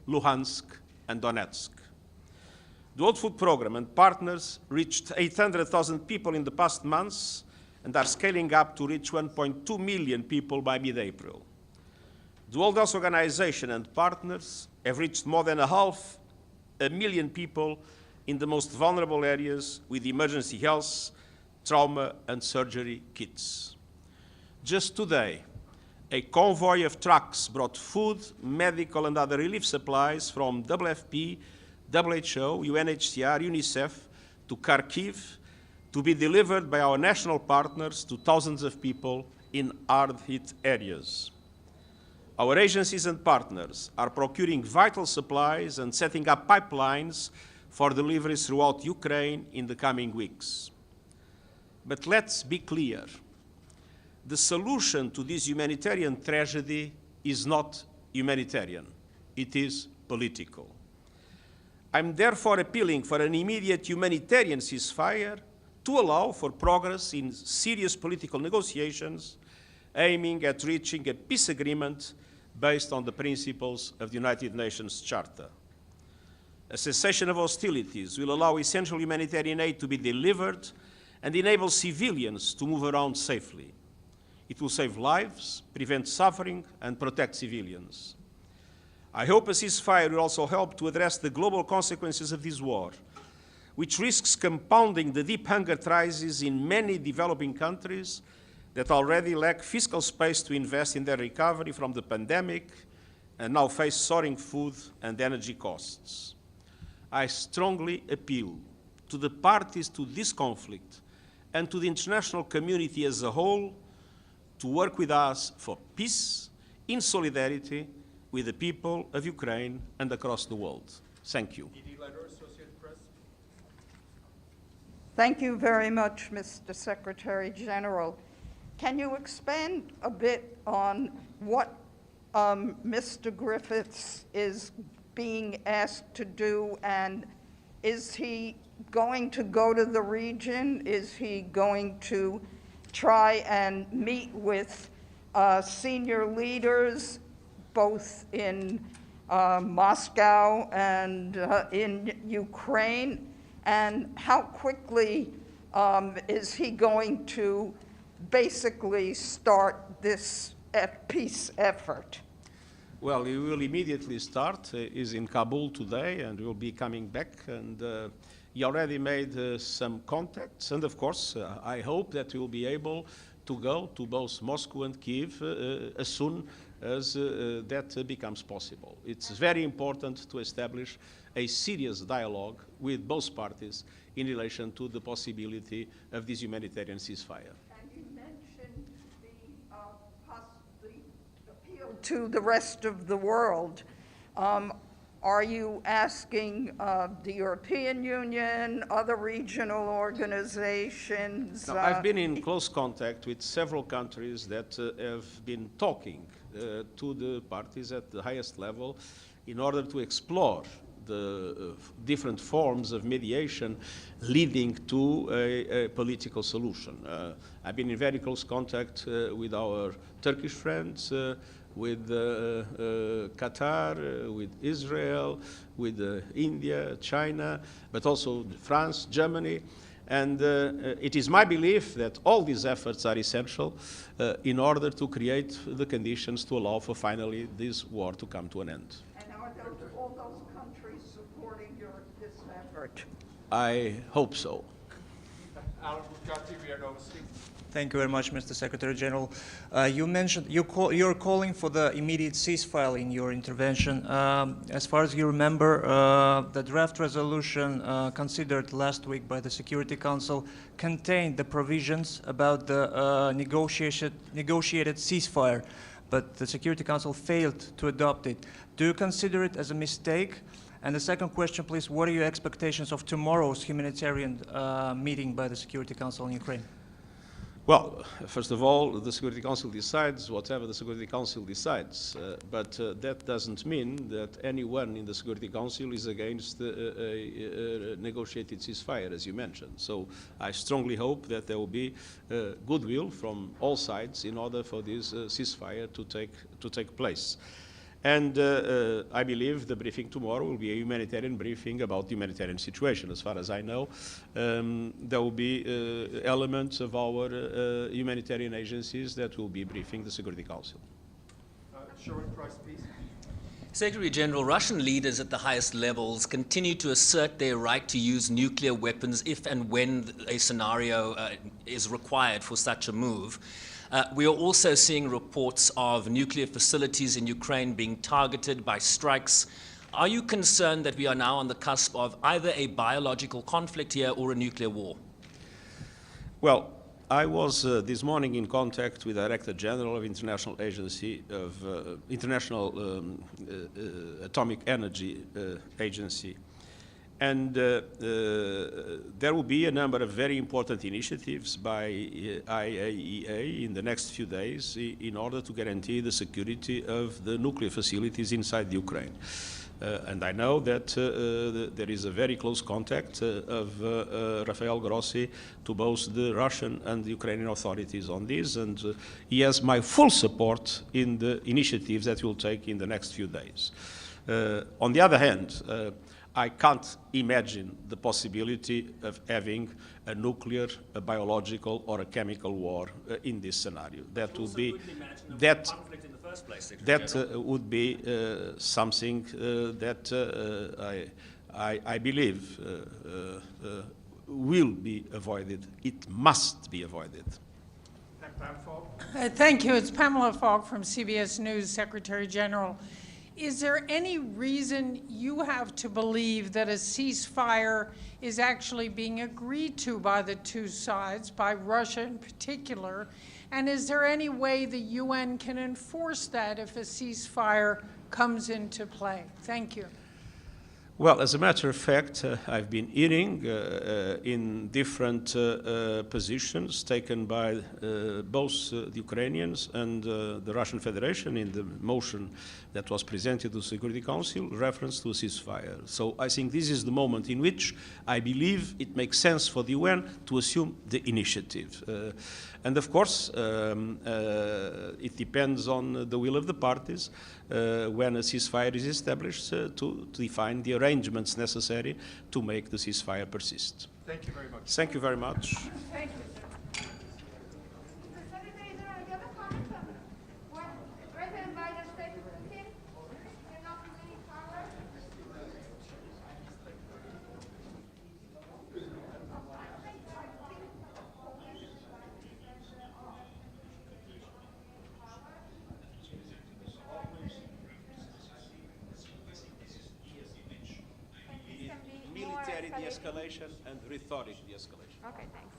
Luhansk, and Donetsk. The World Food Programme and partners reached 800,000 people in the past months and are scaling up to reach 1.2 million people by mid-April. The World Health Organization and partners have reached more than 500,000 people in the most vulnerable areas with emergency health, trauma, and surgery kits. Just today, a convoy of trucks brought food, medical, and other relief supplies from WFP, WHO, UNHCR, UNICEF to Kharkiv to be delivered by our national partners to thousands of people in hard-hit areas. Our agencies and partners are procuring vital supplies and setting up pipelines for deliveries throughout Ukraine in the coming weeks. But let's be clear. The solution to this humanitarian tragedy is not humanitarian. It is political. I'm therefore appealing for an immediate humanitarian ceasefire to allow for progress in serious political negotiations aiming at reaching a peace agreement based on the principles of the United Nations Charter. A cessation of hostilities will allow essential humanitarian aid to be delivered and enable civilians to move around safely. It will save lives, prevent suffering, and protect civilians. I hope a ceasefire will also help to address the global consequences of this war, which risks compounding the deep hunger crisis in many developing countries that already lack fiscal space to invest in their recovery from the pandemic and now face soaring food and energy costs. I strongly appeal to the parties to this conflict and to the international community as a whole to work with us for peace in solidarity with the people of Ukraine and across the world. Thank you. Thank you very much, Mr. Secretary General. Can you expand a bit on what Mr. Griffiths is being asked to do, and is he going to go to the region? Is he going to try and meet with senior leaders both in Moscow and in Ukraine? And how quickly is he going to basically start this peace effort? Well, he will immediately start. He's in Kabul today and will be coming back. And he already made some contacts. And of course, I hope that he will be able to go to both Moscow and Kiev as soon as that becomes possible. It's very important to establish a serious dialogue with both parties in relation to the possibility of this humanitarian ceasefire. And you mentioned the appeal to the rest of the world. Are you asking the European Union, other regional organizations? No, I've been in close contact with several countries that have been talking to the parties at the highest level in order to explore the different forms of mediation leading to a political solution. I've been in very close contact with our Turkish friends, with Qatar, with Israel, with India, China, but also France, Germany. And it is my belief that all these efforts are essential in order to create the conditions to allow for finally this war to come to an end. And are all those countries supporting this effort? I hope so. Thank you very much, Mr. Secretary General. You mentioned you're calling for the immediate ceasefire in your intervention. As far as you remember, the draft resolution considered last week by the Security Council contained the provisions about the negotiated ceasefire, but the Security Council failed to adopt it. Do you consider it as a mistake? And the second question, please, what are your expectations of tomorrow's humanitarian meeting by the Security Council in Ukraine? Well, first of all, the Security Council decides whatever the Security Council decides, but that doesn't mean that anyone in the Security Council is against a negotiated ceasefire, as you mentioned. So I strongly hope that there will be goodwill from all sides in order for this ceasefire to take place. And I believe the briefing tomorrow will be a humanitarian briefing about the humanitarian situation. As far as I know, there will be elements of our humanitarian agencies that will be briefing the Security Council. Sherwin Price, please. Secretary General, Russian leaders at the highest levels continue to assert their right to use nuclear weapons if and when a scenario is required for such a move. We are also seeing reports of nuclear facilities in Ukraine being targeted by strikes. Are you concerned that we are now on the cusp of either a biological conflict here or a nuclear war? Well, I was this morning in contact with the Director General of International Agency of International Atomic Energy Agency, and there will be a number of very important initiatives by IAEA in the next few days in order to guarantee the security of the nuclear facilities inside Ukraine. And I know that there is a very close contact of Rafael Grossi to both the Russian and the Ukrainian authorities on this, and he has my full support in the initiatives that we'll take in the next few days. On the other hand, I can't imagine the possibility of having a nuclear, a biological, or a chemical war in this scenario. That would be would be something that I believe will be avoided. It must be avoided. Thank you. It's Pamela Falk from CBS News, Secretary General. Is there any reason you have to believe that a ceasefire is actually being agreed to by the two sides, by Russia in particular? And is there any way the UN can enforce that if a ceasefire comes into play? Thank you. Well, as a matter of fact, I've been hearing in different positions taken by both the Ukrainians and the Russian Federation in the motion that was presented to the Security Council, reference to a ceasefire. So I think this is the moment in which I believe it makes sense for the UN to assume the initiative. And of course, it depends on the will of the parties when a ceasefire is established to define the arrangements necessary to make the ceasefire persist. Thank you very much. Thank you very much. Thank you. Military de-escalation and rhetoric de-escalation. Okay, thanks.